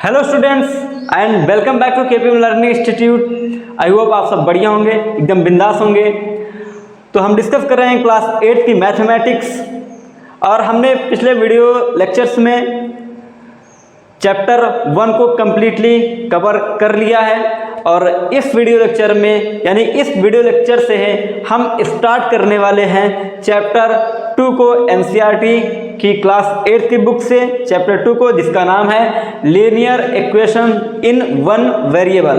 Hello students and welcome back to KPM learning institute. I hope आप सब बढ़िया होंगे, एकदम बिंदास होंगे। तो हम डिस्कस कर रहे हैं क्लास 8 की मैथमेटिक्स, और हमने पिछले वीडियो लेक्चर्स में चैप्टर 1 को कम्प्लीटली कवर कर लिया है। और इस वीडियो लेक्चर में यानी इस वीडियो लेक्चर से हम स्टार्ट करने वाले हैं चैप्टर 2 को एनसीईआरटी की क्लास 8 की बुक से, चैप्टर 2 को, जिसका नाम है linear equation in one variable.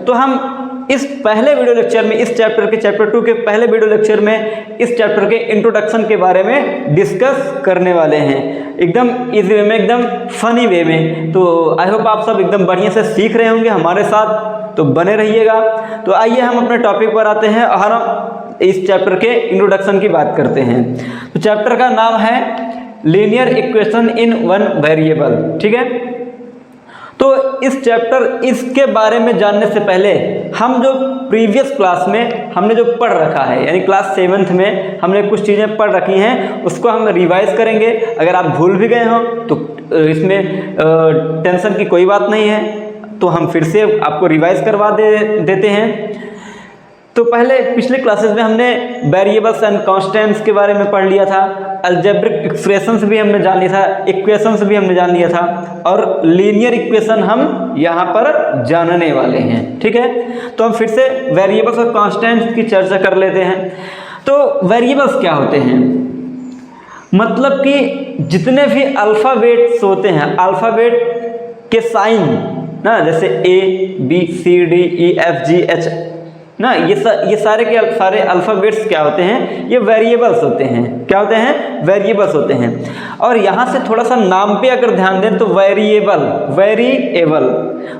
तो हम इस पहले वीडियो लेक्चर में इस चैप्टर 2 के पहले वीडियो लेक्चर में इस चैप्टर के इंट्रोडक्शन के बारे में डिस्कस करने वाले हैं, एकदम इजी वे में, एकदम फनी वे में। तो आई होप आप सब एकदम बढ़िया से सीख रहे होंगे हमारे साथ, तो बने रहिएगा। तो आइए हम अपने टॉपिक पर आते हैं और हम इस चैप्टर के इंट्रोडक्शन की बात करते हैं। तो चैप्टर का नाम है linear equation in one variable, ठीक है। तो इस चैप्टर इसके बारे में जानने से पहले हम जो प्रीवियस क्लास में हमने जो पढ़ रखा है, यानी क्लास 7th में हमने कुछ चीज़ें पढ़ रखी हैं, उसको हम रिवाइज करेंगे। अगर आप भूल भी गए हो तो इसमें टेंशन की कोई बात नहीं है, तो हम फिर से आपको रिवाइज करवा देते हैं। तो पहले पिछले क्लासेस में हमने वेरिएबल्स एंड कांस्टेंट्स के बारे में पढ़ लिया था, अलजेब्रिक एक्सप्रेशंस भी हमने जान लिया था, इक्वेशंस भी हमने जान लिया था, और लीनियर इक्वेशन हम यहाँ पर जानने वाले हैं, ठीक है। तो हम फिर से वेरिएबल्स और कांस्टेंट्स की चर्चा कर लेते हैं। तो वेरिएबल्स क्या होते हैं? मतलब कि जितने भी अल्फ़ाबेट्स होते हैं, अल्फ़ाबेट के साइन ना, जैसे ABCDEFGH ना, ये सारे के सारे अल्फ़ाबेट्स क्या होते हैं? ये वेरिएबल्स होते हैं। क्या होते हैं? वेरिएबल्स होते हैं। और यहाँ से थोड़ा सा नाम पे अगर ध्यान दें तो वेरिएबल,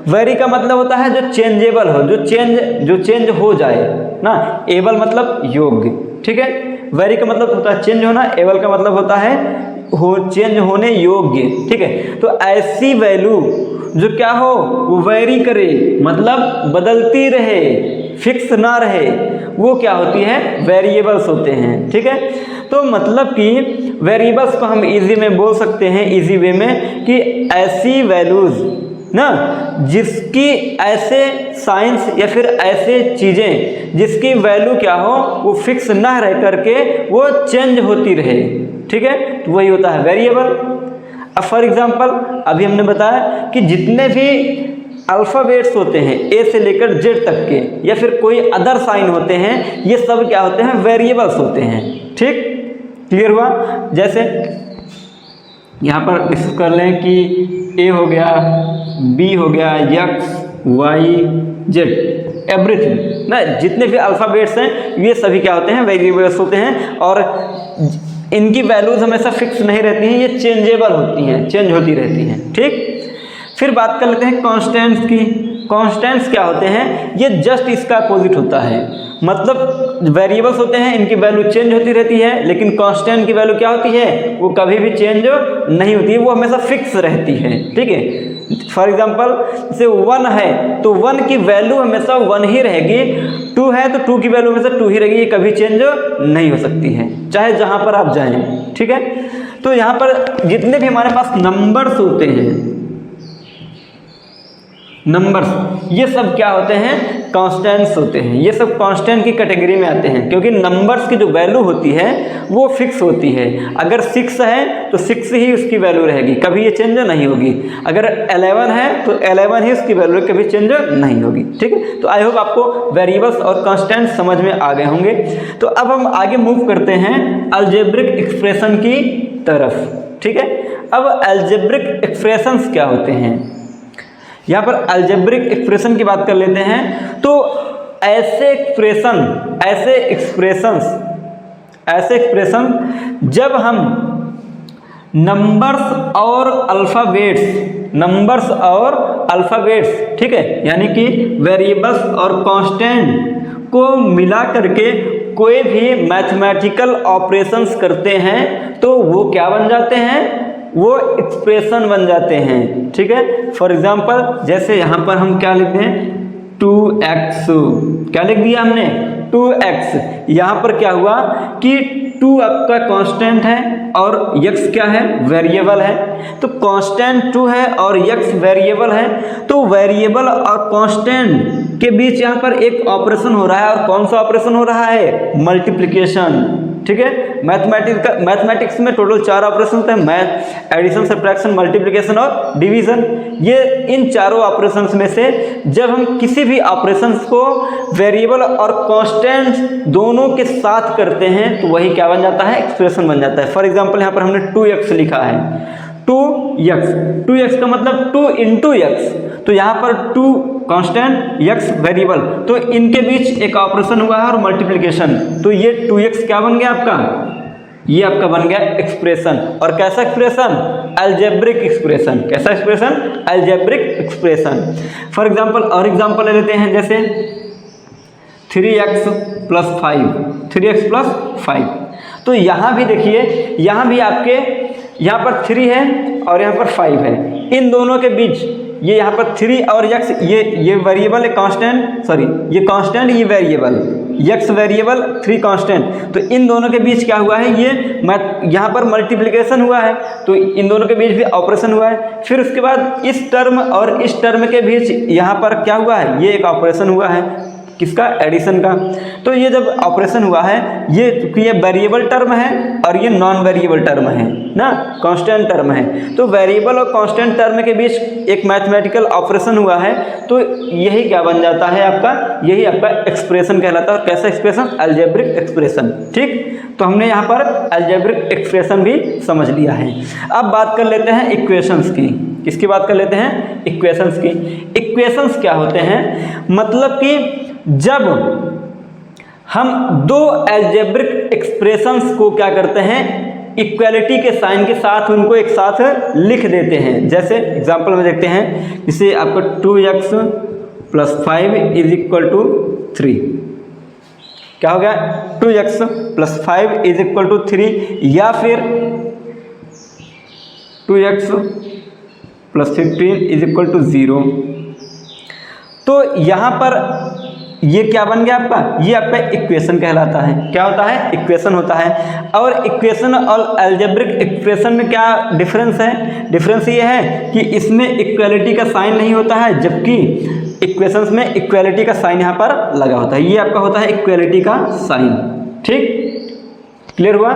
वेरी का मतलब होता है जो चेंजेबल हो, जो चेंज हो जाए ना। एबल मतलब योग्य, ठीक है। वेरी का मतलब होता है चेंज होना, एबल का मतलब होता है चेंज होने योग्य, ठीक है। तो ऐसी वैल्यू जो क्या हो, वो वेरी करे, मतलब बदलती रहे, फिक्स ना रहे, वो क्या होती है? वेरिएबल्स होते हैं, ठीक है। तो मतलब कि वेरिएबल्स को हम इजी में बोल सकते हैं, इजी वे में, कि ऐसी वैल्यूज ना जिसकी ऐसे साइंस या फिर ऐसे चीज़ें जिसकी वैल्यू क्या हो, वो फिक्स ना रह करके वो चेंज होती रहे, ठीक है। तो वही होता है वेरिएबल। अब फॉर एग्जांपल अभी हमने बताया कि जितने भी अल्फ़ाबेट्स होते हैं ए से लेकर जेड तक के, या फिर कोई अदर साइन होते हैं, ये सब क्या होते हैं? वेरिएबल्स होते हैं, ठीक। क्लियर हुआ? जैसे यहाँ पर डिस्कस कर लें कि ए हो गया, बी हो गया, एक्स, वाई, जेड, एवरीथिंग ना, जितने भी अल्फ़ाबेट्स हैं ये सभी क्या होते हैं? वेरिएबल्स होते हैं। और इनकी वैल्यूज हमेशा फिक्स नहीं रहती हैं, ये चेंजेबल होती हैं, चेंज होती रहती हैं, ठीक। फिर बात कर लेते हैं कांस्टेंट्स की। कांस्टेंट्स क्या होते हैं? ये जस्ट इसका अपोजिट होता है। मतलब वेरिएबल्स होते हैं, इनकी वैल्यू चेंज होती रहती है, लेकिन कांस्टेंट की वैल्यू क्या होती है? वो कभी भी चेंज नहीं होती है, वो हमेशा फिक्स रहती है, ठीक है। फॉर एग्जांपल जैसे 1 है तो 1 की वैल्यू हमेशा 1 ही रहेगी, 2 है तो 2 की वैल्यू हमेशा 2 ही रहेगी, ये कभी चेंज नहीं हो सकती है, चाहे जहाँ पर आप जाएं, ठीक है। तो यहाँ पर जितने भी हमारे पास नंबर्स होते हैं, नंबर्स, ये सब क्या होते हैं? कांस्टेंट्स होते हैं। ये सब कांस्टेंट की कैटेगरी में आते हैं, क्योंकि नंबर्स की जो वैल्यू होती है वो फिक्स होती है। अगर 6 है तो 6 ही उसकी वैल्यू रहेगी, कभी ये चेंज नहीं होगी। अगर 11 है तो 11 ही उसकी वैल्यू, कभी चेंज नहीं होगी, ठीक है। तो आई होप आपको वेरिएबल्स और कांस्टेंट समझ में आ गए होंगे। तो अब हम आगे मूव करते हैं अलजेब्रिक एक्सप्रेशन की तरफ, ठीक है। अब अलजेब्रिक एक्सप्रेशंस क्या होते हैं? यहाँ पर अलजेब्रिक एक्सप्रेशन की बात कर लेते हैं। तो ऐसे एक्सप्रेशन जब हम नंबर्स और अल्फ़ाबेट्स, ठीक है, यानी कि वेरिएबल्स और कांस्टेंट को मिला करके कोई भी मैथमेटिकल ऑपरेशंस करते हैं, तो वो क्या बन जाते हैं? वो एक्सप्रेशन बन जाते हैं, ठीक है। फॉर एग्जांपल जैसे यहाँ पर हम क्या लिखते हैं? 2x, क्या लिख दिया हमने? 2x। यहाँ पर क्या हुआ कि टू आपका कांस्टेंट है और x क्या है, वेरिएबल है। तो कांस्टेंट टू है और x वेरिएबल है, तो वेरिएबल और कांस्टेंट के बीच यहाँ पर एक ऑपरेशन हो रहा है, और कौन सा ऑपरेशन हो रहा है, मल्टीप्लिकेशन। ठीक है, मैथमेटिक्स में टोटल 4 ऑपरेशन होते हैं, मैथ, एडिशन, सब्ट्रैक्शन, मल्टीप्लिकेशन और डिवीजन। ये इन चारों ऑपरेशंस में से जब हम किसी भी ऑपरेशंस को वेरिएबल और कांस्टेंट दोनों के साथ करते हैं तो वही क्या बन जाता है, एक्सप्रेशन बन जाता है। फॉर एग्जांपल यहाँ पर हमने 2x लिखा है, 2x का मतलब 2 into x, तो यहाँ पर 2 कांस्टेंट, x वेरिएबल, तो इनके बीच एक ऑपरेशन हुआ है और मल्टीप्लिकेशन, तो ये 2x क्या बन गया आपका, ये आपका बन गया एक्सप्रेशन। और कैसा एक्सप्रेशन, अलजेब्रिक एक्सप्रेशन। कैसा expression, algebraic expression. For example और एग्जांपल ले लेते हैं, जैसे 3x + 5, 3x + 5। तो यहाँ भी देखिए, यहाँ भी आपके यहाँ पर 3 है और यहाँ पर 5 है, इन दोनों के बीच ये यहाँ पर 3 और x, ये वेरिएबल है, कांस्टेंट, सॉरी ये कांस्टेंट, ये वेरिएबल, x वेरिएबल, 3 कांस्टेंट, तो इन दोनों के बीच क्या हुआ है, ये यहाँ पर मल्टीप्लिकेशन हुआ है, तो इन दोनों के बीच भी ऑपरेशन हुआ है। फिर उसके बाद इस टर्म और इस टर्म के बीच यहाँ पर क्या हुआ है, ये एक ऑपरेशन हुआ है, किसका, एडिशन का। तो ये जब ऑपरेशन हुआ है, ये वेरिएबल टर्म है और ये नॉन वेरिएबल टर्म है ना, कांस्टेंट टर्म है, तो वेरिएबल और कांस्टेंट टर्म के बीच एक मैथमेटिकल ऑपरेशन हुआ है, तो यही क्या बन जाता है आपका, यही आपका एक्सप्रेशन कहलाता है। और कैसा एक्सप्रेशन, अलजेब्रिक एक्सप्रेशन। ठीक, तो हमने यहाँ पर अलजेब्रिक एक्सप्रेशन भी समझ लिया है। अब बात कर लेते हैं इक्वेशंस की। किसकी बात कर लेते हैं, इक्वेशंस की। इक्वेशंस क्या होते हैं, मतलब कि जब हम दो अलजेब्रिक एक्सप्रेशंस को क्या करते हैं, इक्वलिटी के साइन के साथ उनको एक साथ लिख देते हैं। जैसे एग्जांपल में देखते हैं, जैसे आपका 2x + 5 = 3, क्या हो गया, 2x + 5 = 3, या फिर 2x + 15 = 0। तो यहाँ पर ये क्या बन गया आपका, ये आपका इक्वेशन कहलाता है। क्या होता है, इक्वेशन होता है। और इक्वेशन और अलजेब्रिक एक्सप्रेशन में क्या डिफरेंस है, डिफरेंस ये है कि इसमें इक्वलिटी का साइन नहीं होता है, जबकि इक्वेशंस में इक्वलिटी का साइन यहाँ पर लगा होता है। ये आपका होता है इक्वलिटी का साइन। ठीक, क्लियर हुआ,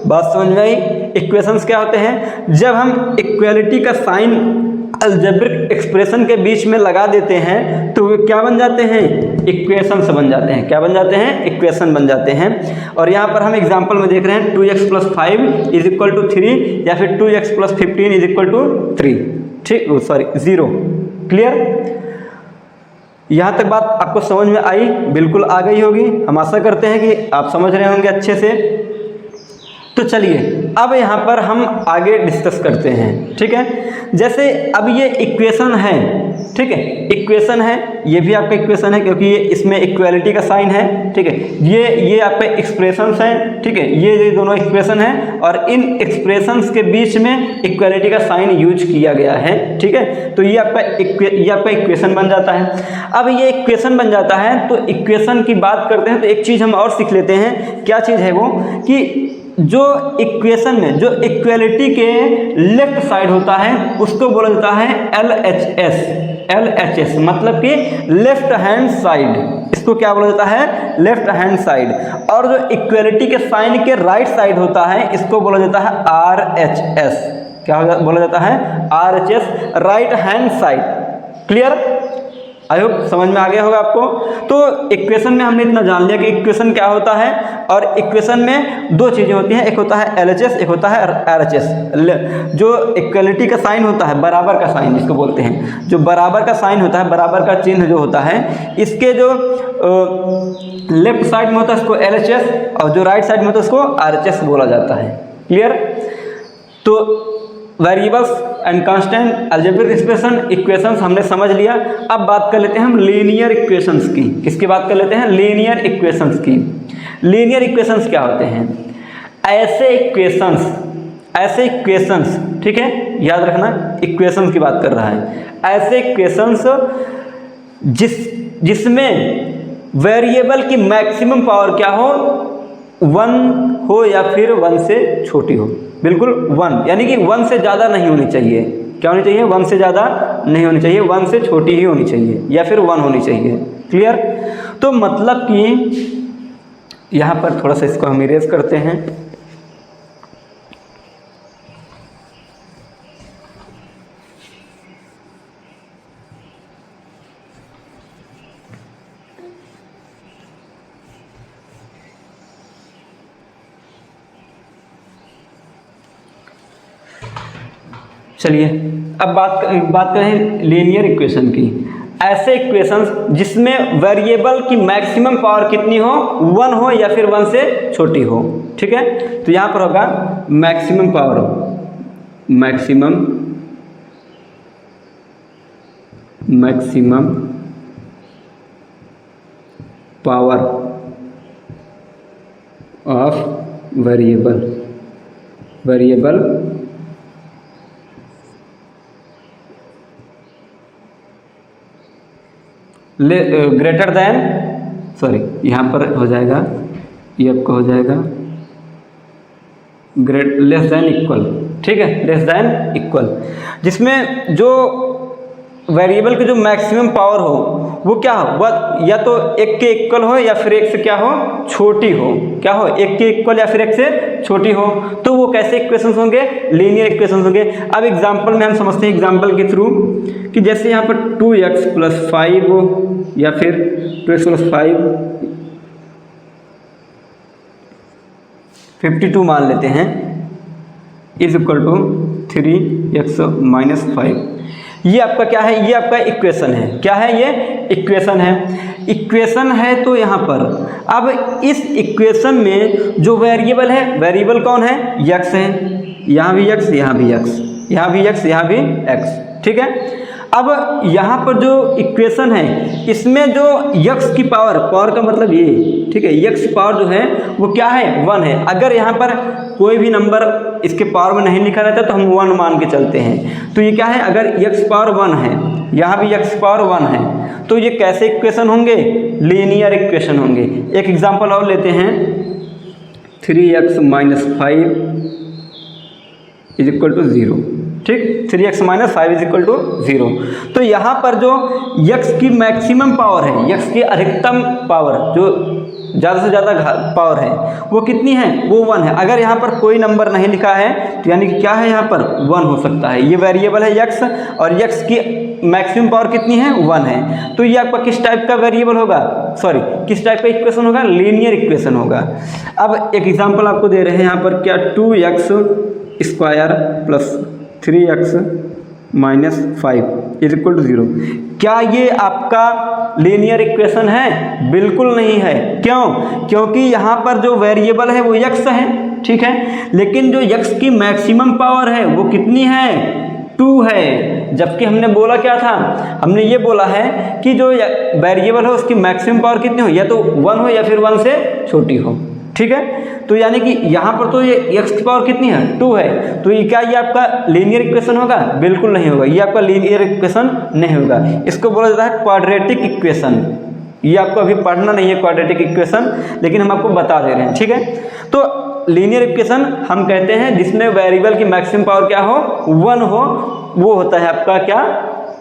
बात समझ में आई। इक्वेशंस क्या होते हैं, जब हम इक्वलिटी का साइन अलजेब्रिक एक्सप्रेशन के बीच में लगा देते हैं तो वे क्या बन जाते हैं, इक्वेशंस बन जाते हैं। क्या बन जाते हैं, इक्वेशन बन जाते हैं। और यहाँ पर हम एग्जांपल में देख रहे हैं 2x + 5 = 3, या फिर 2x + 15 = 3। ठीक, सॉरी 0। क्लियर, यहाँ तक बात आपको समझ में आई, बिल्कुल आ गई होगी। हम आशा करते हैं कि आप समझ रहे होंगे अच्छे से। तो चलिए अब यहाँ पर हम आगे डिस्कस करते हैं। ठीक है, जैसे अब ये इक्वेशन है, ठीक है, इक्वेशन है, ये भी आपका इक्वेशन है क्योंकि ये इसमें इक्वलिटी का साइन है। ठीक है, ये आपके एक्सप्रेशंस हैं। ठीक है, ये दोनों एक्सप्रेशन हैं और इन एक्सप्रेशंस के बीच में इक्वलिटी का साइन यूज किया गया है। ठीक है, तो ये आपका इक्वेशन बन जाता है। अब ये इक्वेशन बन जाता है तो इक्वेशन की बात करते हैं तो एक चीज़ हम और सीख लेते हैं। क्या चीज़ है वो, कि जो इक्वेशन में जो इक्वलिटी के लेफ्ट साइड होता है उसको बोला जाता है LHS। LHS मतलब कि लेफ्ट हैंड साइड, इसको क्या बोला जाता है, लेफ्ट हैंड साइड। और जो इक्वलिटी के साइन के राइट साइड होता है इसको बोला जाता है RHS। क्या बोला जाता है, RHS, right hand side. Clear, I hope समझ में आ गया होगा आपको। तो इक्वेशन में हमने इतना जान लिया कि इक्वेशन क्या होता है, और इक्वेशन में दो चीज़ें होती हैं, एक होता है LHS, एक होता है RHS। जो इक्वलिटी का साइन होता है, बराबर का साइन जिसको बोलते हैं, जो बराबर का साइन होता है, बराबर का चिन्ह जो होता है, इसके जो लेफ्ट साइड में होता है इसको LHS, और जो राइट साइड में होता है उसको RHS बोला जाता है। क्लियर, तो variables and constant, algebraic expression, equations हमने समझ लिया। अब बात कर लेते हैं हम लीनियर इक्वेशंस की। किसकी बात कर लेते हैं, लीनियर इक्वेशंस की। लीनियर इक्वेशंस क्या होते हैं, ऐसे इक्वेशंस, ठीक है, याद रखना इक्वेशंस की बात कर रहा है। ऐसे इक्वेशंस जिसमें वेरिएबल की मैक्सिमम पावर क्या हो, 1 हो या फिर 1 से छोटी हो, बिल्कुल 1, यानी कि 1 से ज़्यादा नहीं होनी चाहिए। क्या होनी चाहिए? 1 से ज़्यादा नहीं होनी चाहिए, 1 से छोटी ही होनी चाहिए या फिर 1 होनी चाहिए। क्लियर? तो मतलब कि यहाँ पर थोड़ा सा इसको हम इरेज करते हैं। चलिए अब बात करें लीनियर इक्वेशन की। ऐसे इक्वेशंस जिसमें वेरिएबल की मैक्सिमम पावर कितनी हो? 1 हो या फिर 1 से छोटी हो। ठीक है, तो यहाँ पर होगा maximum power of variable greater than, sorry यहाँ पर हो जाएगा, ये आपका हो जाएगा लेस देन इक्वल। ठीक है, लेस देन इक्वल, जिसमें जो वेरिएबल की जो मैक्सिमम पावर हो वो क्या हो? वह या तो 1 के इक्वल हो या फिर 1 से क्या हो? छोटी हो। क्या हो? 1 के इक्वल या फिर 1 से छोटी हो। तो वो कैसे इक्वेशंस होंगे? लीनियर इक्वेशंस होंगे। अब एग्जांपल में हम समझते हैं एग्जांपल के थ्रू कि जैसे यहाँ पर 2x + 5 या फिर 2x + 5 52 मान लेते हैं इज इक्वल टू 3x - 5। ये आपका क्या है? ये आपका इक्वेशन है। क्या है? ये इक्वेशन है तो यहाँ पर अब इस इक्वेशन में जो वेरिएबल है, वेरिएबल कौन है? x है। यहाँ भी x, यहाँ भी x, यहाँ भी x, यहाँ भी x। ठीक है, अब यहाँ पर जो इक्वेशन है इसमें जो x की पावर का मतलब ये, ठीक है, x की पावर जो है वो क्या है? 1 है। अगर यहाँ पर कोई भी नंबर इसके पावर में नहीं लिखा रहता तो हम 1 मान के चलते हैं। तो ये क्या है? अगर x पावर 1 है, यहाँ भी x पावर 1 है, तो ये कैसे इक्वेशन होंगे? लीनियर इक्वेशन होंगे। एक एग्जांपल और लेते हैं, 3x - 5 = 0। ठीक, 3x - 5 = 0। तो यहाँ पर जो x की मैक्सिमम पावर है, x की अधिकतम पावर जो ज़्यादा से ज़्यादा पावर है वो कितनी है? वो 1 है। अगर यहाँ पर कोई नंबर नहीं लिखा है तो यानी कि क्या है? यहाँ पर 1 हो सकता है। ये वेरिएबल है x और x की मैक्सिमम पावर कितनी है? 1 है। तो ये आपका किस टाइप का वेरिएबल होगा? सॉरी, किस टाइप का इक्वेशन होगा? लीनियर इक्वेशन होगा। अब एक एग्जांपल आपको दे रहे हैं यहाँ पर, क्या 2x² + 3x - 5 = 0। क्या ये आपका लीनियर इक्वेशन है? बिल्कुल नहीं है। क्यों? क्योंकि यहाँ पर जो वेरिएबल है वो x है। ठीक है, लेकिन जो x की मैक्सिमम पावर है वो कितनी है? 2 है। जबकि हमने बोला क्या था? हमने ये बोला है कि जो वेरिएबल है उसकी मैक्सिमम पावर कितनी हो? या तो 1 हो या फिर 1 से छोटी हो। ठीक है, तो यानी कि यहाँ पर तो ये x की पावर कितनी है? 2 है। तो ये क्या ये आपका लीनियर इक्वेशन होगा? बिल्कुल नहीं होगा। ये आपका लीनियर इक्वेशन नहीं होगा। इसको बोला जाता है क्वाड्रेटिक इक्वेशन। ये आपको अभी पढ़ना नहीं है क्वाड्रेटिक इक्वेशन, लेकिन हम आपको बता दे रहे हैं। ठीक है, तो लीनियर इक्वेशन हम कहते हैं जिसमें वेरिएबल की मैक्सिमम पावर क्या हो? 1 हो, वो होता है आपका क्या?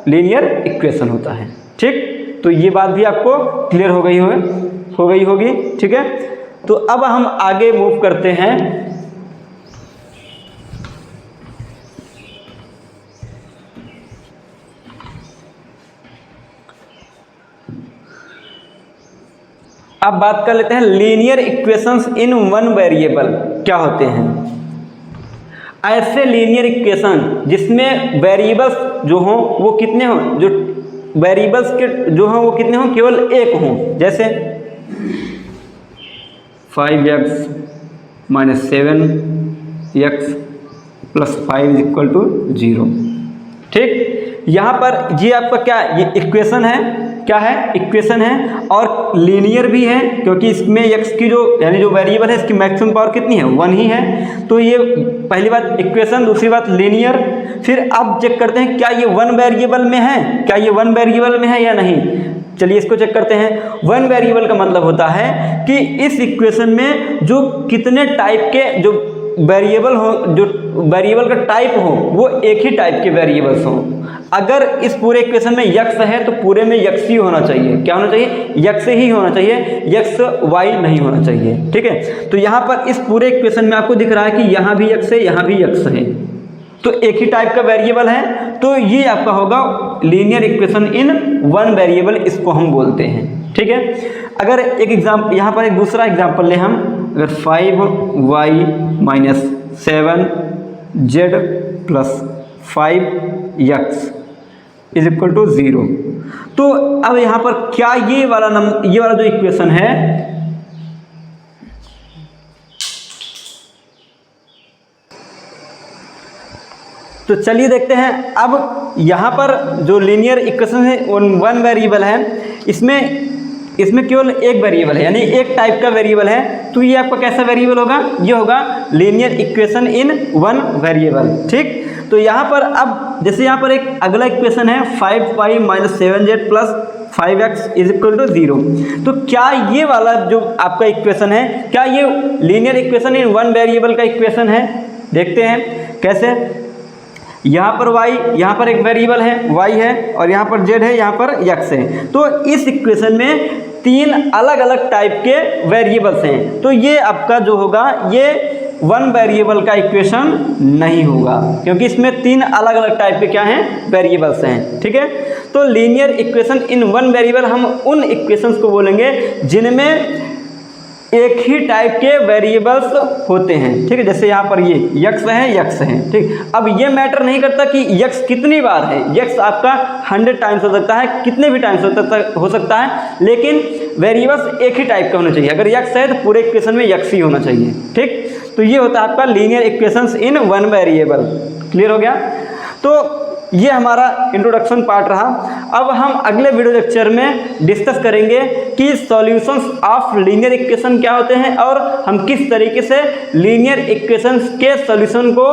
लीनियर इक्वेशन होता है। ठीक, तो ये बात भी आपको क्लियर हो गई होगी। ठीक है, तो अब हम आगे मूव करते हैं। अब बात कर लेते हैं लीनियर इक्वेशंस इन 1 वेरिएबल क्या होते हैं। ऐसे लीनियर इक्वेशन जिसमें वेरिएबल्स जो हों वो कितने हों? जो वेरिएबल्स के जो हों वो कितने हों? केवल 1 हों। जैसे 5x - 7x + 5 = 0। ठीक, यहाँ पर ये आपका क्या? ये इक्वेशन है। क्या है? इक्वेशन है और लीनियर भी है, क्योंकि इसमें x की जो यानी जो वेरिएबल है इसकी मैक्सिमम पावर कितनी है? 1 ही है। तो ये पहली बात इक्वेशन, दूसरी बात लीनियर। फिर अब चेक करते हैं क्या ये 1 वेरिएबल में है? क्या ये 1 वेरिएबल में है या नहीं? चलिए इसको चेक करते हैं। वन वेरिएबल का मतलब होता है कि इस इक्वेशन में जो कितने टाइप के जो वेरिएबल हो, जो वेरिएबल का टाइप हो वो एक ही टाइप के वेरिएबल्स हों। अगर इस पूरे इक्वेशन में यक्स है तो पूरे में यक्स ही होना चाहिए। क्या होना चाहिए? यक्स ही होना चाहिए, यक्स वाई नहीं होना चाहिए। ठीक है, तो यहाँ पर इस पूरे इक्वेशन में आपको दिख रहा है कि यहाँ भी यक्स है, यहाँ भी यक्स है, तो एक ही टाइप का वेरिएबल है, तो ये आपका होगा linear equation in one variable, इसको हम बोलते हैं। ठीक है, अगर एक एग्जाम्पल यहाँ पर एक दूसरा एग्जाम्पल ले हम, अगर 5y minus 7z plus 5x is equal to 0, तो अब यहाँ पर क्या ये वाला जो इक्वेशन है तो चलिए देखते हैं। अब यहाँ पर जो लीनियर इक्वेशन है वन वेरिएबल है, इसमें केवल एक वेरिएबल है, यानी एक टाइप का वेरिएबल है, तो ये आपका कैसा वेरिएबल होगा? ये होगा linear equation in one variable. ठीक, तो यहाँ पर अब जैसे यहाँ पर एक अगला इक्वेशन है 5y minus 7z plus 5x is equal to 0, तो क्या ये वाला जो आपका इक्वेशन है, क्या ये linear equation in one variable का इक्वेशन है? देखते हैं कैसे। यहाँ पर y, यहाँ पर एक वेरिएबल है y है, और यहाँ पर z है, यहाँ पर x है, तो इस इक्वेशन में तीन अलग अलग टाइप के वेरिएबल्स हैं, तो ये आपका जो होगा ये वन वेरिएबल का इक्वेशन नहीं होगा, क्योंकि इसमें तीन अलग अलग टाइप के क्या हैं? वेरिएबल्स हैं। ठीक है, तो linear equation in one variable हम उन इक्वेशंस को बोलेंगे जिनमें एक ही टाइप के वेरिएबल्स होते हैं। ठीक है, जैसे यहाँ पर ये यक्स है, यक्स है। ठीक, अब ये मैटर नहीं करता कि यक्स कितनी बार है, यक्स आपका 100 टाइम्स हो सकता है, कितने भी टाइम्स हो सकता है, लेकिन वेरिएबल्स एक ही टाइप का होना चाहिए। अगर यक्स है तो पूरे इक्वेशन में यक्स ही होना चाहिए। ठीक, तो ये होता है आपका linear equations in one variable. Clear हो गया? तो ये हमारा इंट्रोडक्शन पार्ट रहा। अब हम अगले वीडियो लेक्चर में डिस्कस करेंगे कि सॉल्यूशंस ऑफ लीनियर इक्वेशन क्या होते हैं और हम किस तरीके से लीनियर इक्वेशंस के सॉल्यूशन को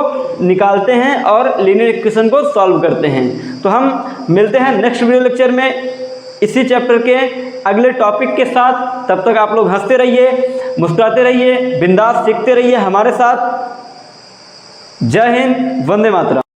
निकालते हैं और लीनियर इक्वेशन को सॉल्व करते हैं। तो हम मिलते हैं नेक्स्ट वीडियो लेक्चर में इसी चैप्टर के अगले टॉपिक के साथ। तब तक आप लोग हंसते रहिए, मुस्कुराते रहिए, बिंदास सीखते रहिए हमारे साथ। जय हिंद, वंदे मातरम।